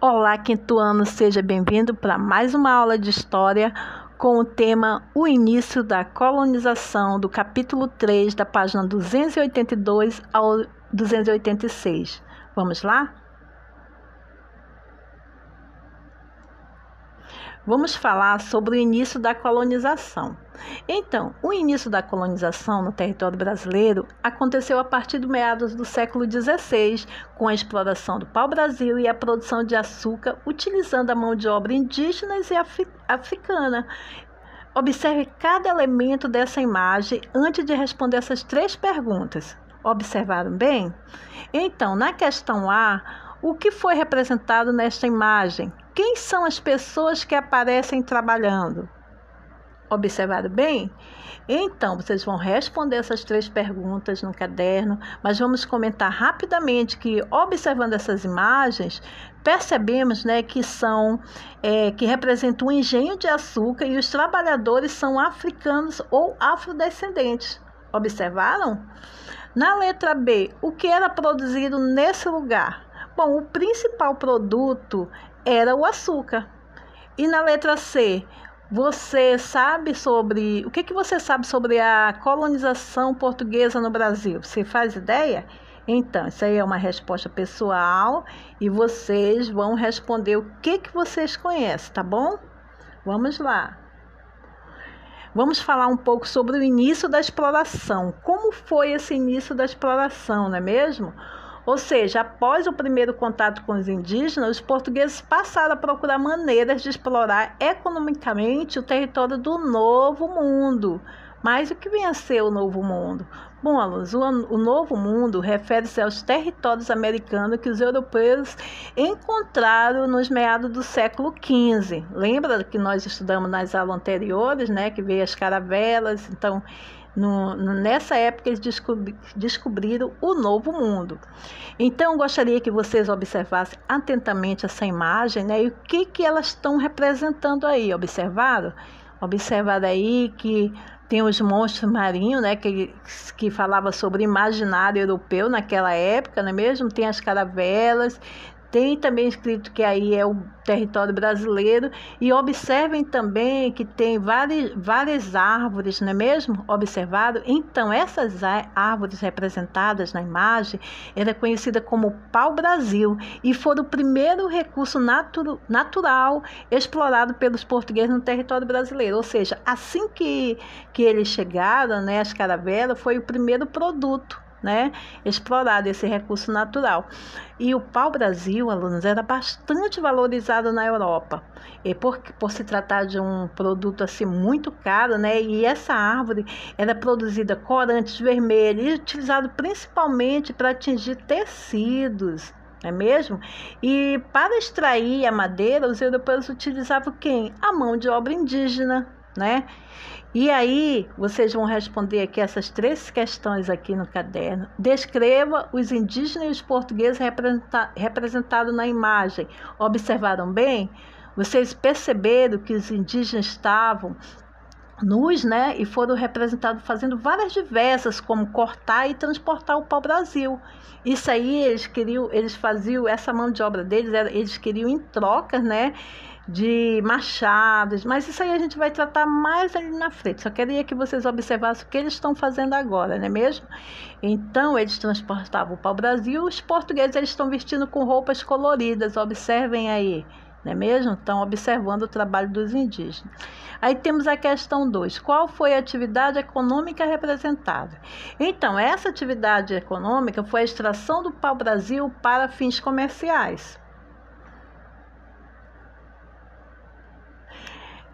Olá, quinto ano, seja bem-vindo para mais uma aula de História com o tema O Início da Colonização, do capítulo 3, da página 282 ao 286. Vamos lá? Vamos falar sobre o início da colonização. Então, o início da colonização no território brasileiro aconteceu a partir do meados do século XVI, com a exploração do pau-brasil e a produção de açúcar, utilizando a mão de obra indígena e africana. Observe cada elemento dessa imagem antes de responder essas três perguntas. Observaram bem? Então, na questão A, o que foi representado nesta imagem? Quem são as pessoas que aparecem trabalhando? Observaram bem? Então, vocês vão responder essas três perguntas no caderno, mas vamos comentar rapidamente que, observando essas imagens, percebemos, que representam um engenho de açúcar e os trabalhadores são africanos ou afrodescendentes. Observaram? Na letra B, o que era produzido nesse lugar? Bom, o principal produto era o açúcar. E na letra C, você sabe sobre... O que você sabe sobre a colonização portuguesa no Brasil? Você faz ideia? Então, isso aí é uma resposta pessoal e vocês vão responder o que vocês conhecem, tá bom? Vamos lá. Vamos falar um pouco sobre o início da exploração. Como foi esse início da exploração, não é mesmo? Ou seja, após o primeiro contato com os indígenas, os portugueses passaram a procurar maneiras de explorar economicamente o território do Novo Mundo. Mas o que vem a ser o Novo Mundo? Bom, alunos, o Novo Mundo refere-se aos territórios americanos que os europeus encontraram nos meados do século XV. Lembra que nós estudamos nas aulas anteriores, que veio as caravelas? Então, nessa época eles descobriram o Novo Mundo. Então eu gostaria que vocês observassem atentamente essa imagem, e o que elas estão representando aí. Observaram aí que tem os monstros marinhos, que falava sobre imaginário europeu naquela época, não é mesmo? Tem as caravelas. Tem também escrito que aí é o território brasileiro. E observem também que tem várias árvores, não é mesmo? Observado? Então, essas árvores representadas na imagem era conhecida como pau-brasil e foram o primeiro recurso natural explorado pelos portugueses no território brasileiro. Ou seja, assim que eles chegaram, as caravelas, foi o primeiro produto explorado esse recurso natural. E o pau-brasil, alunos, era bastante valorizado na Europa, e por se tratar de um produto assim muito caro, e essa árvore era produzida corantes vermelhos e utilizado principalmente para atingir tecidos, não é mesmo? E para extrair a madeira, os europeus utilizavam quem? A mão de obra indígena, E aí, vocês vão responder aqui essas três questões aqui no caderno. Descreva os indígenas e os portugueses representados na imagem. Observaram bem? Vocês perceberam que os indígenas estavam nus, e foram representados fazendo várias diversas, como cortar e transportar o pau-brasil. Isso aí, eles faziam, essa mão de obra deles, eles queriam em troca, de machados, mas isso aí a gente vai tratar mais ali na frente. Só queria que vocês observassem o que eles estão fazendo agora, não é mesmo? Então, eles transportavam o pau-brasil, os portugueses eles estão vestindo com roupas coloridas, observem aí, não é mesmo? Estão observando o trabalho dos indígenas. Aí temos a questão 2. Qual foi a atividade econômica representada? Então, essa atividade econômica foi a extração do pau-brasil para fins comerciais.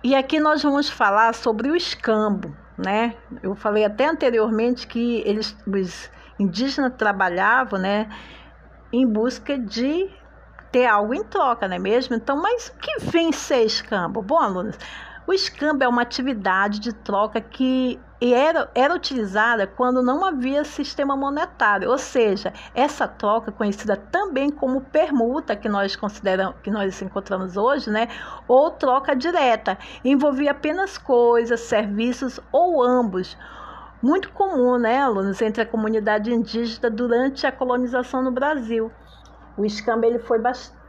E aqui nós vamos falar sobre o escambo, Eu falei até anteriormente que os indígenas trabalhavam, em busca de ter algo em troca, não é mesmo? Então, mas o que vem ser escambo? Bom, alunos, o escambo é uma atividade de troca que era utilizada quando não havia sistema monetário, ou seja, essa troca conhecida também como permuta, que nós encontramos hoje, ou troca direta, envolvia apenas coisas, serviços ou ambos. Muito comum, alunos, entre a comunidade indígena durante a colonização no Brasil. O escambo ele foi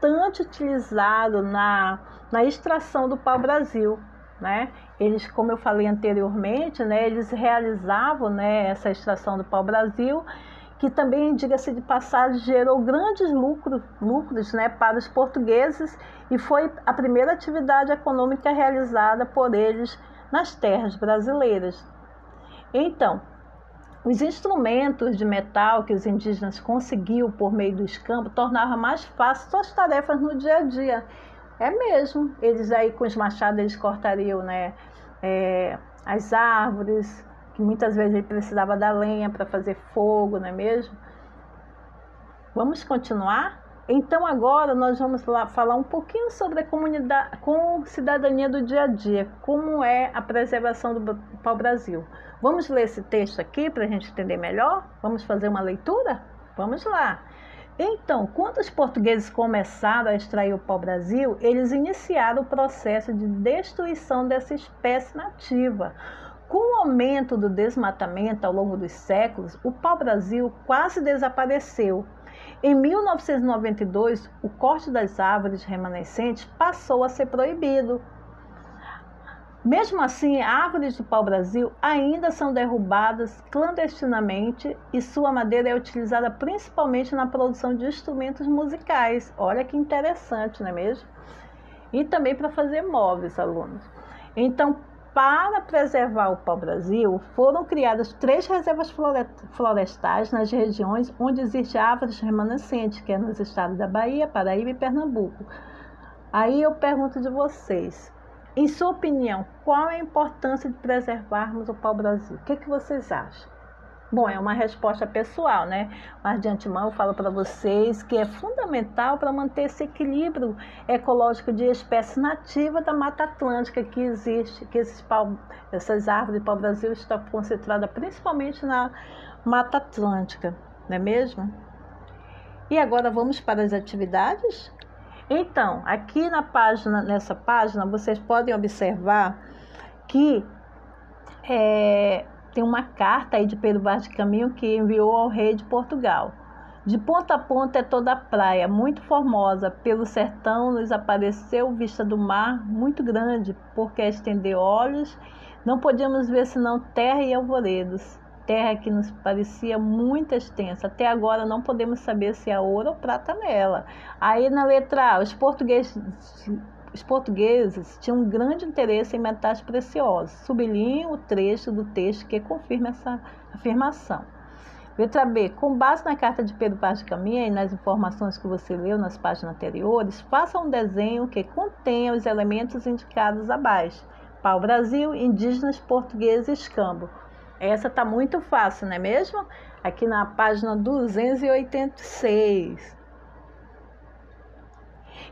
bastante utilizado na extração do pau-brasil, né? Eles, como eu falei anteriormente, né, eles realizavam, né, essa extração do pau-brasil, que também, diga-se de passagem, gerou grandes lucros, né, para os portugueses, e foi a primeira atividade econômica realizada por eles nas terras brasileiras. Então, os instrumentos de metal que os indígenas conseguiam por meio do escambo tornavam mais fáceis suas tarefas no dia a dia. É mesmo, eles aí com os machados eles cortariam, né, as árvores, que muitas vezes ele precisava da lenha para fazer fogo, não é mesmo? Vamos continuar? Então agora nós vamos lá falar um pouquinho sobre a comunidade, com cidadania do dia a dia, como é a preservação do pau-brasil. Vamos ler esse texto aqui para a gente entender melhor? Vamos fazer uma leitura? Vamos lá! Então, quando os portugueses começaram a extrair o pau-brasil, eles iniciaram o processo de destruição dessa espécie nativa. Com o aumento do desmatamento ao longo dos séculos, o pau-brasil quase desapareceu. Em 1992, o corte das árvores remanescentes passou a ser proibido. Mesmo assim, árvores do pau-brasil ainda são derrubadas clandestinamente e sua madeira é utilizada principalmente na produção de instrumentos musicais. Olha que interessante, não é mesmo? E também para fazer móveis, alunos. Então, para preservar o pau-brasil, foram criadas 3 reservas florestais nas regiões onde existem árvores remanescentes, que é nos estados da Bahia, Paraíba e Pernambuco. Aí eu pergunto de vocês, em sua opinião, qual é a importância de preservarmos o pau-brasil? O que vocês acham? Bom, é uma resposta pessoal, né? Mas de antemão eu falo para vocês que é fundamental para manter esse equilíbrio ecológico de espécies nativas da Mata Atlântica que existe, que essas árvores do pau-brasil estão concentradas principalmente na Mata Atlântica, não é mesmo? E agora vamos para as atividades? Então, aqui nessa página, vocês podem observar que tem uma carta aí de Pedro Vaz de Caminha que enviou ao rei de Portugal. De ponta a ponta é toda a praia, muito formosa. Pelo sertão nos apareceu vista do mar muito grande, porque a estender olhos não podíamos ver senão terra e alvoredos. Terra que nos parecia muito extensa. Até agora não podemos saber se há ouro ou prata nela. Aí na letra A, os portugueses tinham um grande interesse em metais preciosos. Sublinho o trecho do texto que confirma essa afirmação. Letra B. Com base na carta de Pedro Vaz de Caminha e nas informações que você leu nas páginas anteriores, faça um desenho que contenha os elementos indicados abaixo. Pau-brasil, indígenas, portugueses e escambo. Essa está muito fácil, não é mesmo? Aqui na página 286.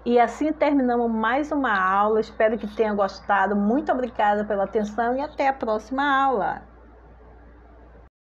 E assim terminamos mais uma aula. Espero que tenha gostado. Muito obrigada pela atenção e até a próxima aula.